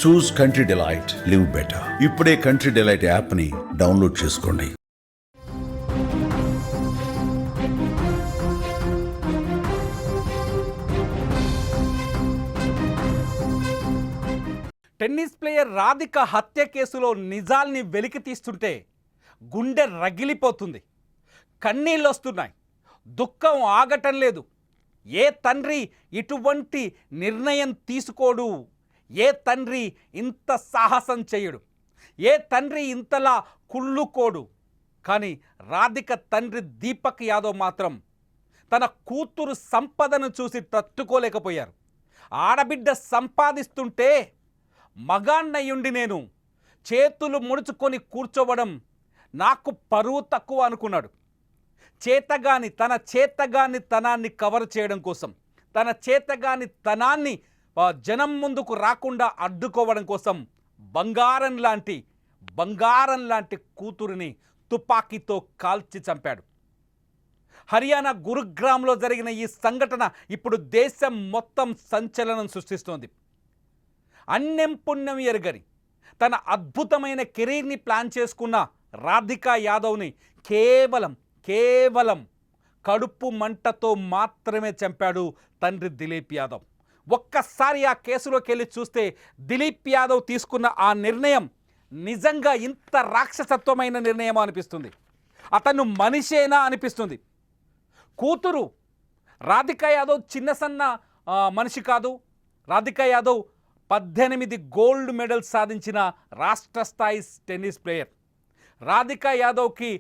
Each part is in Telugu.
చూస్ కంట్రీ డిలైట్, లివ్ బెటర్. ఇప్పుడే కంట్రీ డిలైట్ యాప్ని డౌన్లోడ్ చేసుకోండి. టెన్నిస్ ప్లేయర్ రాధిక హత్య కేసులో నిజాల్ని వెలికి తీస్తుంటే గుండె రగిలిపోతుంది. కన్నీళ్ళు వస్తున్నాయి. దుఃఖం ఆగటం లేదు. ఏ తండ్రి ఇటువంటి నిర్ణయం తీసుకోడు? ఏ తండ్రి ఇంత సాహసం చేయడు? ఏ తండ్రి ఇంతలా కుళ్ళుకోడు? కానీ రాధిక తండ్రి దీపక్ యాదవ్ మాత్రం తన కూతురు సంపదను చూసి తట్టుకోలేకపోయారు. ఆడబిడ్డ సంపాదిస్తుంటే మగాన్నయ్యుండి నేను చేతులు ముడుచుకొని కూర్చోవడం నాకు పరువు తక్కువ అనుకున్నాడు. తన చేతగాని తనాన్ని కవర్ చేయడం కోసం, తన చేతగాని తనాన్ని జనం ముందుకు రాకుండా అడ్డుకోవడం కోసం బంగారం లాంటి కూతురిని తుపాకీతో కాల్చి చంపాడు. హర్యానా గురుగ్రామ్లో జరిగిన ఈ సంఘటన ఇప్పుడు దేశం మొత్తం సంచలనం సృష్టిస్తోంది. అన్నం పుణ్యం ఎరగని తన అద్భుతమైన కెరీర్ని ప్లాన్ చేసుకున్న రాధికా యాదవ్ని కేవలం కడుపు మంటతో మాత్రమే చంపాడు తండ్రి దిలీప్ యాదవ్. ఒక్కసారి ఆ కేసులోకి వెళ్ళి చూస్తే దిలీప్ యాదవ్ తీసుకున్న ఆ నిర్ణయం నిజంగా ఇంత రాక్షసత్వమైన నిర్ణయం అనిపిస్తుంది. అతను మనిషేనా అనిపిస్తుంది. కూతురు రాధికా యాదవ్ చిన్నసన్న మనిషి కాదు. రాధికా యాదవ్ 18 గోల్డ్ మెడల్స్ సాధించిన రాష్ట్ర స్థాయి టెన్నిస్ ప్లేయర్. రాధికా యాదవ్కి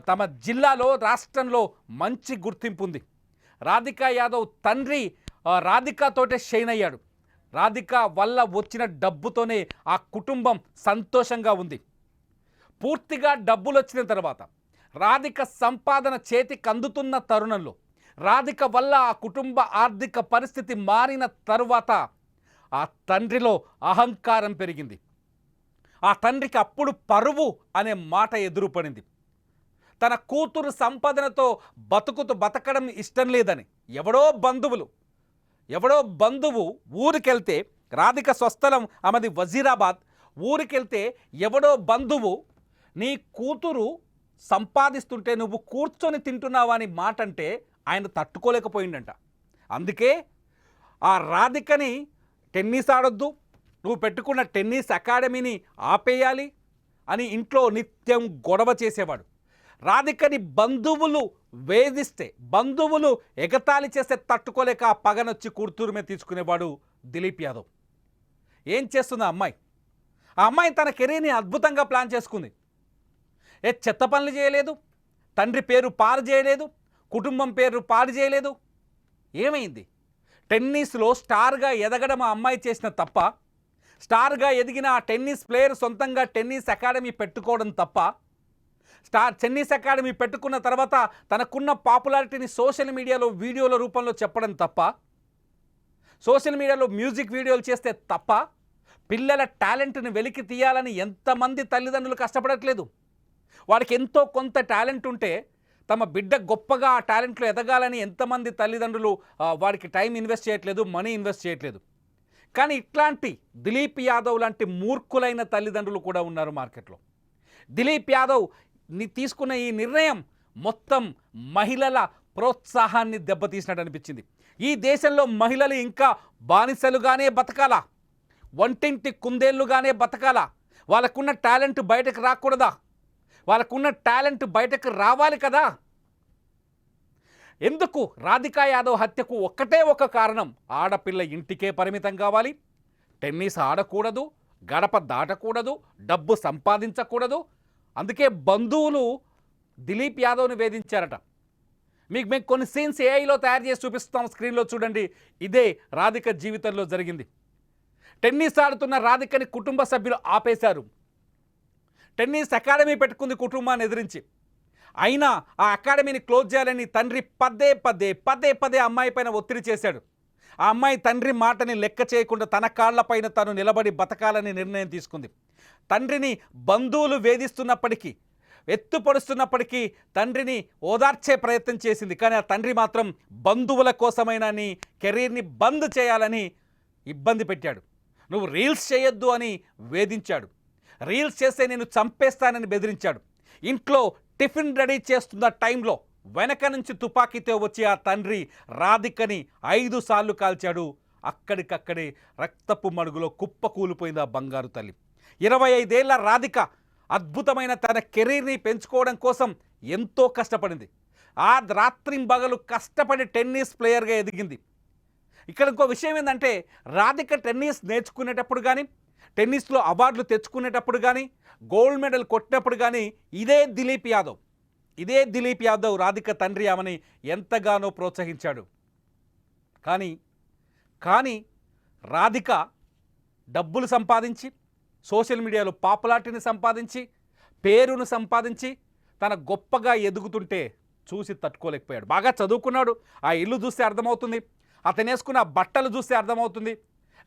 తమ జిల్లాలో, రాష్ట్రంలో మంచి గుర్తింపు ఉంది. రాధికా యాదవ్ తండ్రి రాధికాతోటే షైన్ అయ్యాడు. రాధిక వల్ల వచ్చిన డబ్బుతోనే ఆ కుటుంబం సంతోషంగా ఉంది. పూర్తిగా డబ్బులు వచ్చిన తర్వాత, రాధిక సంపాదన చేతికి అందుతున్న తరుణంలో, రాధిక వల్ల ఆ కుటుంబ ఆర్థిక పరిస్థితి మారిన తరువాత ఆ తండ్రిలో అహంకారం పెరిగింది. ఆ తండ్రికి అప్పుడు పరువు అనే మాట ఎదురుపడింది. తన కూతురు సంపాదనతో బతకడం ఇష్టం లేదని ఎవడో బంధువు ఊరికెళ్తే, రాధిక స్వస్థలం ఆమెది వజీరాబాద్, ఊరికెళ్తే ఎవడో బంధువు నీ కూతురు సంపాదిస్తుంటే నువ్వు కూర్చొని తింటున్నావని మాట అంటే ఆయన తట్టుకోలేకపోయిందంట. అందుకే ఆ రాధికని టెన్నిస్ ఆడొద్దు, నువ్వు పెట్టుకున్న టెన్నిస్ అకాడమీని ఆపేయాలి అని ఇంట్లో నిత్యం గొడవ చేసేవాడు. రాధికని బంధువులు వేధిస్తే, బంధువులు ఎగతాళి చేస్తే తట్టుకోలేక ఆ పగనొచ్చి కూతురు మీద తీసుకునేవాడు దిలీప్ యాదవ్. ఏం చేస్తుంది ఆ అమ్మాయి? ఆ అమ్మాయి తన కెరీర్ని అద్భుతంగా ప్లాన్ చేసుకుంది. చెత్త పనులు చేయలేదు, తండ్రి పేరు పాడు చేయలేదు, కుటుంబం పేరు పాడు చేయలేదు. ఏమైంది? టెన్నిస్లో స్టార్గా ఎదగడం ఆ అమ్మాయి చేసిన తప్ప? స్టార్గా ఎదిగిన ఆ టెన్నిస్ ప్లేయర్ సొంతంగా టెన్నిస్ అకాడమీ పెట్టుకోవడం తప్ప? టెన్నిస్ అకాడమీ పెట్టుకున్న తర్వాత తనకున్న పాపులారిటీని సోషల్ మీడియాలో వీడియోల రూపంలో చెప్పడం తప్ప? సోషల్ మీడియాలో మ్యూజిక్ వీడియోలు చేస్తే తప్ప? పిల్లల టాలెంట్ని వెలికి తీయాలని ఎంతమంది తల్లిదండ్రులు కష్టపడట్లేదు? వాడికి ఎంతో కొంత టాలెంట్ ఉంటే తమ బిడ్డ గొప్పగా ఆ టాలెంట్లో ఎదగాలని ఎంతమంది తల్లిదండ్రులు వాడికి టైం ఇన్వెస్ట్ చేయట్లేదు, మనీ ఇన్వెస్ట్ చేయట్లేదు. కానీ ఇట్లాంటి దిలీప్ యాదవ్ లాంటి మూర్ఖులైన తల్లిదండ్రులు కూడా ఉన్నారు మార్కెట్లో. దిలీప్ యాదవ్ తీసుకున్న ఈ నిర్ణయం మొత్తం మహిళల ప్రోత్సాహాన్ని దెబ్బతీసినట్టు అనిపించింది. ఈ దేశంలో మహిళలు ఇంకా బానిసలుగానే బతకాలా? వంటింటి కుందేళ్లుగానే బతకాలా? వాళ్ళకున్న టాలెంట్ బయటకు రాకూడదా? వాళ్ళకున్న టాలెంట్ బయటకు రావాలి కదా? ఎందుకు రాధికా యాదవ్ హత్యకు ఒక్కటే ఒక కారణం, ఆడపిల్ల ఇంటికే పరిమితం కావాలి, టెన్నిస్ ఆడకూడదు, గడప దాటకూడదు, డబ్బు సంపాదించకూడదు. అందుకే బంధువులు దిలీప్ యాదవ్ని వేధించారట. మేము కొన్ని సీన్స్ ఏఐలో తయారు చేసి చూపిస్తాం, స్క్రీన్లో చూడండి. ఇదే రాధిక జీవితంలో జరిగింది. టెన్నిస్ ఆడుతున్న రాధికని కుటుంబ సభ్యులు ఆపేశారు. టెన్నిస్ అకాడమీ పెట్టుకుంది కుటుంబాన్ని ఎదిరించి. అయినా ఆ అకాడమీని క్లోజ్ చేయాలని తండ్రి పదే అమ్మాయి పైన ఒత్తిడి చేశాడు. ఆ అమ్మాయి తండ్రి మాటని లెక్క చేయకుండా తన కాళ్లపైన తను నిలబడి బతకాలని నిర్ణయం తీసుకుంది. తండ్రిని బంధువులు వేధిస్తున్నప్పటికీ, ఎత్తుపడుస్తున్నప్పటికీ తండ్రిని ఓదార్చే ప్రయత్నం చేసింది. కానీ ఆ తండ్రి మాత్రం బంధువుల కోసమైనా కెరీర్ని బంద్ చేయాలని ఇబ్బంది పెట్టాడు. నువ్వు రీల్స్ చేయొద్దు అని వేధించాడు. రీల్స్ చేస్తే నేను చంపేస్తానని బెదిరించాడు. ఇంట్లో టిఫిన్ రెడీ చేస్తున్న టైంలో వెనక నుంచి తుపాకీతో వచ్చి ఆ తండ్రి రాధికని 5 సార్లు కాల్చాడు. అక్కడికక్కడే రక్తపు మడుగులో కుప్ప కూలిపోయింది ఆ బంగారు తల్లి. 25 ఏళ్ల రాధిక అద్భుతమైన తన కెరీర్ని పెంచుకోవడం కోసం ఎంతో కష్టపడింది. ఆ రాత్రింబగలు కష్టపడి టెన్నిస్ ప్లేయర్గా ఎదిగింది. ఇక్కడ ఇంకో విషయం ఏంటంటే, రాధిక టెన్నిస్ నేర్చుకునేటప్పుడు కానీ, టెన్నిస్లో అవార్డులు తెచ్చుకునేటప్పుడు కానీ, గోల్డ్ మెడల్ కొట్టినప్పుడు కానీ ఇదే దిలీప్ యాదవ్ రాధిక తండ్రి ఆమెని ఎంతగానో ప్రోత్సహించాడు. కానీ రాధిక డబ్బులు సంపాదించి, సోషల్ మీడియాలో పాపులారిటీని సంపాదించి, పేరును సంపాదించి తన గొప్పగా ఎదుగుతుంటే చూసి తట్టుకోలేకపోయాడు. బాగా చదువుకున్నాడు, ఆ ఇల్లు చూస్తే అర్థమవుతుంది, అతను వేసుకున్న బట్టలు చూస్తే అర్థమవుతుంది.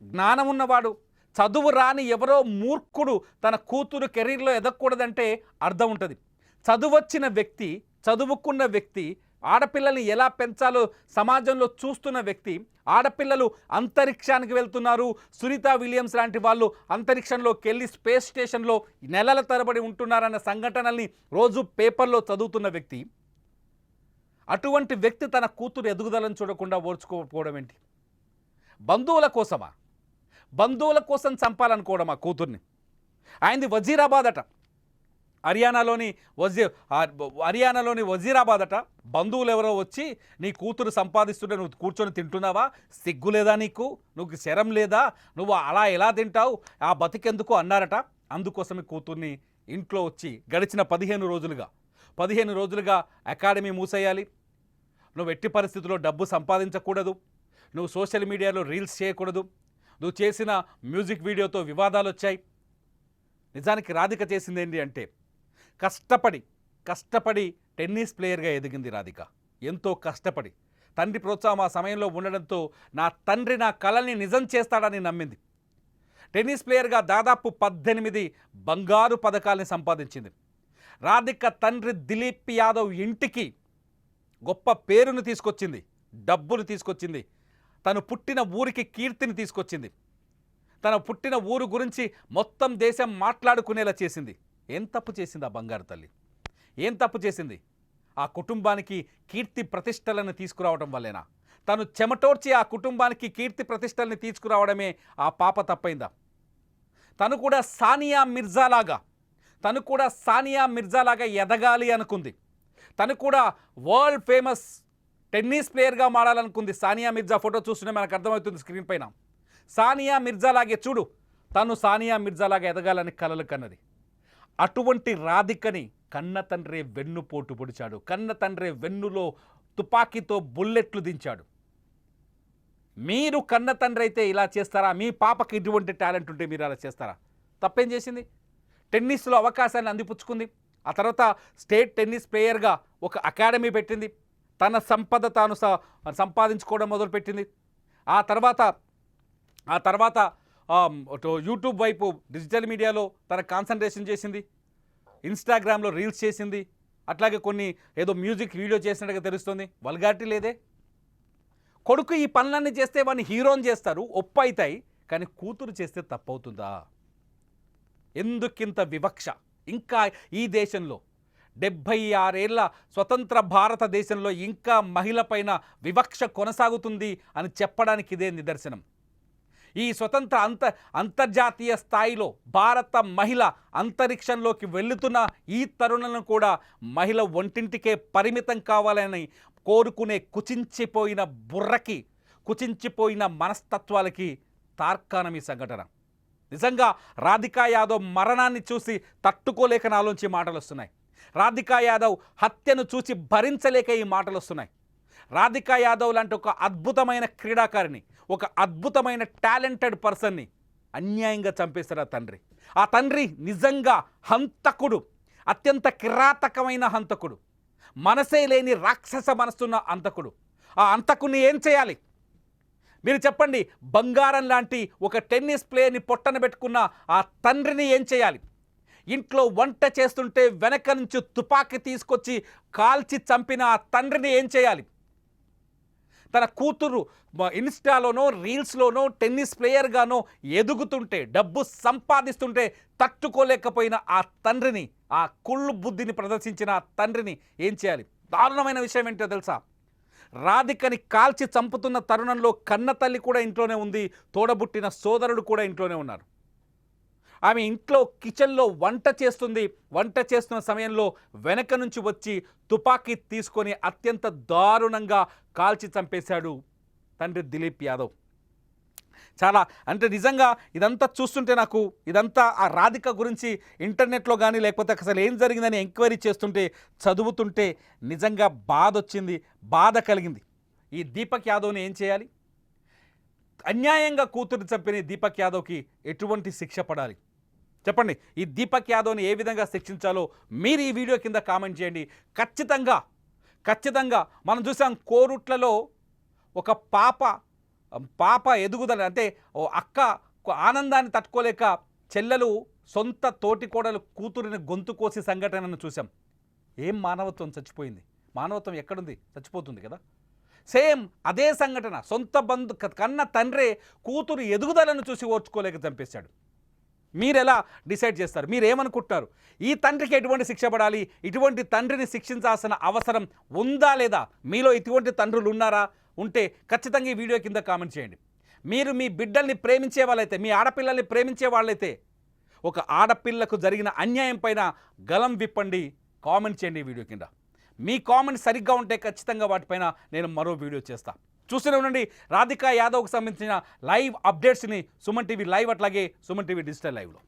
జ్ఞానం ఉన్నవాడు, చదువు రాని ఎవరో మూర్ఖుడు తన కూతురు కెరీర్లో ఎదగకూడదంటే అర్థం ఉంటుంది. చదువొచ్చిన వ్యక్తి, చదువుకున్న వ్యక్తి, ఆడపిల్లల్ని ఎలా పెంచాలో సమాజంలో చూస్తున్న వ్యక్తి, ఆడపిల్లలు అంతరిక్షానికి వెళ్తున్నారు, సునీత విలియమ్స్ లాంటి వాళ్ళు అంతరిక్షంలోకి వెళ్ళి స్పేస్ స్టేషన్లో నెలల తరబడి ఉంటున్నారన్న సంఘటనల్ని రోజు పేపర్లో చదువుతున్న వ్యక్తి, అటువంటి వ్యక్తి తన కూతురు ఎదుగుదలను చూడకుండా ఓర్చుకోకపోవడం ఏంటి? బంధువుల కోసం చంపాలనుకోవడం ఆ కూతుర్ని. ఆయనది వజీరాబాద్ అట, హర్యానాలోని వజీరాబాద్ అట. బంధువులు ఎవరో వచ్చి నీ కూతురు సంపాదిస్తుంటే నువ్వు కూర్చొని తింటున్నావా? సిగ్గు లేదా నీకు? నువ్వు శరం లేదా? నువ్వు అలా ఎలా తింటావు? ఆ బతికెందుకు అన్నారట. అందుకోసమే కూతుర్ని ఇంట్లో వచ్చి గడిచిన 15 రోజులుగా అకాడమీ మూసేయాలి, నువ్వు ఎట్టి పరిస్థితుల్లో డబ్బు సంపాదించకూడదు, నువ్వు సోషల్ మీడియాలో రీల్స్ చేయకూడదు, నువ్వు చేసిన మ్యూజిక్ వీడియోతో వివాదాలు వచ్చాయి. నిజానికి రాధిక చేసింది ఏంటి అంటే, కష్టపడి టెన్నిస్ ప్లేయర్గా ఎదిగింది రాధిక. ఎంతో కష్టపడి తండ్రి ప్రోత్సాహం ఆ సమయంలో ఉండడంతో నా తండ్రి నా కలల్ని నిజం చేస్తాడని నమ్మింది. టెన్నిస్ ప్లేయర్గా దాదాపు 18 బంగారు పథకాల్ని సంపాదించింది. రాధిక తండ్రి దిలీప్ యాదవ్ ఇంటికి గొప్ప పేరును తీసుకొచ్చింది, డబ్బులు తీసుకొచ్చింది, తను పుట్టిన ఊరికి కీర్తిని తీసుకొచ్చింది, తన పుట్టిన ఊరు గురించి మొత్తం దేశం మాట్లాడుకునేలా చేసింది. ఏం తప్పు చేసింది ఆ బంగారు తల్లి? ఏం తప్పు చేసింది? ఆ కుటుంబానికి కీర్తి ప్రతిష్టలను తీసుకురావడం వల్లేనా? తను చెమటోడ్చి ఆ కుటుంబానికి కీర్తి ప్రతిష్టల్ని తీసుకురావడమే ఆ పాప తప్పైందా? తను కూడా సానియా మిర్జాలాగా ఎదగాలి అనుకుంది. తను కూడా వరల్డ్ ఫేమస్ టెన్నిస్ ప్లేయర్గా మారాలనుకుంది. సానియా మిర్జా ఫోటో చూస్తూనే మనకు అర్థమవుతుంది స్క్రీన్ పైన. సానియా మిర్జాలాగే చూడు, తను సానియా మిర్జాలాగా ఎదగాలని కలలు కన్నది. అటువంటి రాధికని కన్న తండ్రే వెన్నుపోటు పొడిచాడు, కన్న తండ్రే వెన్నులో తుపాకీతో బుల్లెట్లు దించాడు. మీరు కన్న తండ్రి అయితే ఇలా చేస్తారా? మీ పాపకి ఇటువంటి టాలెంట్ ఉంటే మీరు అలా చేస్తారా? తప్పేం చేసింది? టెన్నిస్లో అవకాశాన్ని అందిపుచ్చుకుంది. ఆ తర్వాత స్టేట్ టెన్నిస్ ప్లేయర్గా ఒక అకాడమీ పెట్టింది, తన సంపద తాను సంపాదించుకోవడం మొదలుపెట్టింది. ఆ తర్వాత యూట్యూబ్ వైపు డిజిటల్ మీడియాలో తన కాన్సన్ట్రేషన్ చేసింది, ఇన్స్టాగ్రామ్లో రీల్స్ చేసింది, అట్లాగే కొన్ని ఏదో మ్యూజిక్ వీడియో చేసినట్టుగా తెలుస్తుంది. వల్గారిటీ లేదే. కొడుకు ఈ పనులన్నీ చేస్తే వాడిని హీరోని చేస్తారు, ఒప్పు అవుతాయి, కానీ కూతురు చేస్తే తప్పవుతుందా? ఎందుకింత వివక్ష? ఇంకా ఈ దేశంలో 76 ఏళ్ల స్వతంత్ర భారతదేశంలో ఇంకా మహిళ పైన వివక్ష కొనసాగుతుంది అని చెప్పడానికి ఇదే నిదర్శనం. ఈ స్వతంత్ర అంతర్జాతీయ స్థాయిలో భారత మహిళ అంతరిక్షంలోకి వెళుతున్న ఈ తరుణలను కూడా మహిళ ఒంటింటికే పరిమితం కావాలని కోరుకునే కుచించిపోయిన బుర్రకి, కుచించిపోయిన మనస్తత్వాలకి తార్కాణం ఈ సంఘటన. నిజంగా రాధికా యాదవ్ మరణాన్ని చూసి తట్టుకోలేక నాలోంచి మాటలు వస్తున్నాయి. రాధికా యాదవ్ హత్యను చూసి భరించలేక ఈ మాటలు వస్తున్నాయి. రాధికా యాదవ్ లాంటి ఒక అద్భుతమైన క్రీడాకారిని, ఒక అద్భుతమైన టాలెంటెడ్ పర్సన్ని అన్యాయంగా చంపేశారు ఆ తండ్రి. ఆ తండ్రి నిజంగా హంతకుడు, అత్యంత కిరాతకమైన హంతకుడు, మనసే లేని రాక్షస మనసున్న హంతకుడు. ఆ హంతకుని ఏం చేయాలి మీరు చెప్పండి? బంగారం లాంటి ఒక టెన్నిస్ ప్లేయర్ని పొట్టన పెట్టుకున్న ఆ తండ్రిని ఏం చేయాలి? ఇంట్లో వంట చేస్తుంటే వెనక నుంచి తుపాకీ తీసుకొచ్చి కాల్చి చంపిన ఆ తండ్రిని ఏం చేయాలి? తన కూతురు ఇన్స్టాలోనో రీల్స్లోనో టెన్నిస్ ప్లేయర్గానో ఎదుగుతుంటే డబ్బు సంపాదిస్తుంటే తట్టుకోలేకపోయిన ఆ తండ్రిని, ఆ కుళ్ళు బుద్ధిని ప్రదర్శించిన ఆ తండ్రిని ఏం చేయాలి? దారుణమైన విషయం ఏంటో తెలుసా? రాధికని కాల్చి చంపుతున్న తరుణంలో కన్న తల్లి కూడా ఇంట్లోనే ఉంది, తోడబుట్టిన సోదరుడు కూడా ఇంట్లోనే ఉన్నారు. ఆమె ఇంట్లో కిచెన్లో వంట చేస్తుంది. వంట చేస్తున్న సమయంలో వెనక నుంచి వచ్చి తుపాకీ తీసుకొని అత్యంత దారుణంగా కాల్చి చంపేశాడు తండ్రి దిలీప్ యాదవ్. చాలా అంటే నిజంగా ఇదంతా చూస్తుంటే నాకు ఇదంతా ఆ రాధిక గురించి ఇంటర్నెట్లో కానీ లేకపోతే అసలు ఏం జరిగిందని ఎంక్వైరీ చేస్తుంటే చదువుతుంటే నిజంగా బాధ వచ్చింది, బాధ కలిగింది. ఈ దీపక్ యాదవ్ని ఏం చేయాలి? అన్యాయంగా కూతురు చంపిన దీపక్ యాదవ్కి ఎటువంటి శిక్ష పడాలి చెప్పండి. ఈ దీపక్ యాదవ్ని ఏ విధంగా శిక్షించాలో మీరు ఈ వీడియో కింద కామెంట్ చేయండి. ఖచ్చితంగా మనం చూసాం కోరుట్లలో ఒక పాప ఎదుగుదల అంటే ఓ అక్క ఆనందాన్ని తట్టుకోలేక చెల్లెలు సొంత తోటికోడలు కూతురిని గొంతు కోసి సంఘటనను చూసాం. ఏం మానవత్వం చచ్చిపోయింది? మానవత్వం ఎక్కడుంది? చచ్చిపోతుంది కదా. సేమ్ అదే సంఘటన, సొంత కన్న తండ్రే కూతురు ఎదుగుదలను చూసి ఓర్చుకోలేక చంపేశాడు. మీరెలా డిసైడ్ చేస్తారు? మీరేమనుకుంటున్నారు? ఈ తండ్రికి ఎటువంటి శిక్ష పడాలి? ఇటువంటి తండ్రిని శిక్షించాల్సిన అవసరం ఉందా లేదా? మీలో ఇటువంటి తండ్రులు ఉన్నారా? ఉంటే ఖచ్చితంగా ఈ వీడియో కింద కామెంట్ చేయండి. మీరు మీ బిడ్డల్ని ప్రేమించే వాళ్ళైతే, మీ ఆడపిల్లల్ని ప్రేమించే వాళ్ళైతే ఒక ఆడపిల్లకు జరిగిన అన్యాయం పైన గలం విప్పండి, కామెంట్ చేయండి ఈ వీడియో కింద. మీ కామెంట్ సరిగ్గా ఉంటే ఖచ్చితంగా వాటిపైన నేను మరో వీడియో చేస్తాను. చూస్తూనే ఉండండి రాధికా యాదవ్కి సంబంధించిన లైవ్ అప్డేట్స్ని సుమన్ టీవీ లైవ్, అట్లాగే సుమన్ టీవీ డిజిటల్ లైవ్లో.